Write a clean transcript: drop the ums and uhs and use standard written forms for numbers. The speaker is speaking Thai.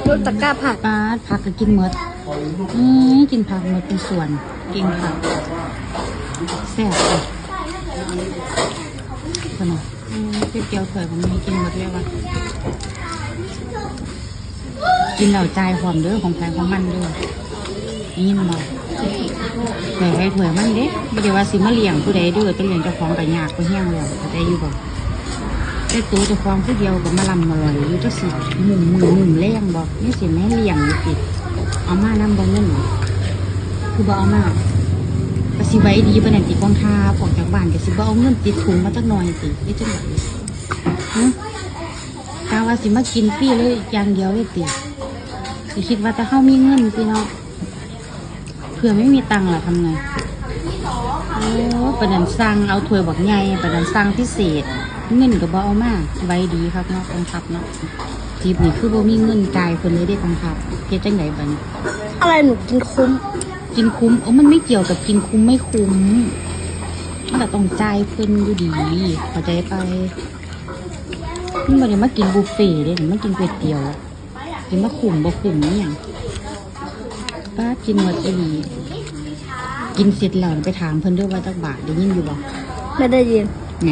รถตะกร้าผักปลาผักก็กินหมดกินผักหมดเป็นส่วนกินผักแซ่บเลยขนมเกี๊ยวเผื่อผมมีกินหมดเลยวะกินเหล่าใจหอมเด้อของใครของมันเด้อนี่มันบอกเผื่อให้เผื่อมันเด้ไม่ได้ว่าสิมาเลี้ยงผู้ใดเด้อจะเลี้ยงเจ้าของกับยากก็แห้งแล้วแต่อยู่บอกแต่ตัวเจ้าของผู้เดียวก็มาลำมาลอยอยู่จะสิหมุนเลี้ยงบอกนี่สิแม่เลี้ยงอยู่ติดเอามาน้ำบนนั่นหรอคือบ่เอามาก็สิไว้ดีประเด็นติดกองทาออกจากบ้านก็สิบ่เอาเงินติดถุงมาจักหน่อยตินี่จังหวะกาว่าสิมากินฟรีเลยอย่างเดียวเลยติสิคิดว่าจะเข้ามีเงินสิเนาะเผื่อไม่มีตังค์ล่ะทำไงโอ้ประเด็นสั่งเอาถ้วยบักใหญ่ประเด็นสั่งพิเศษเงินก็บ่เอามาไว้ดีครับเนาะกองทัพเนาะทีนี่คือบ่มีเงินจ่ายคนเลยได้กองทัพเฮ็ดจังไดบัดนี้อะไรหนูกินคุ้มมันไม่เกี่ยวกับกินคุ้มไม่คุ้มมันต้องจ่ายเพิ่นอยู่ดีเข้าใจไปนี่บ่ได้มากินบุฟเฟ่ต์เด้มากินก๋วยเตี๋ยวสิมาคุ้มบ่คุ้มนี่หยังป้ากินหมดอีหลีกินเสร็จแล้วไปถามเพิ่นด้วยว่าจักบาทได้ยินอยู่บ่ไม่ได้ยินไง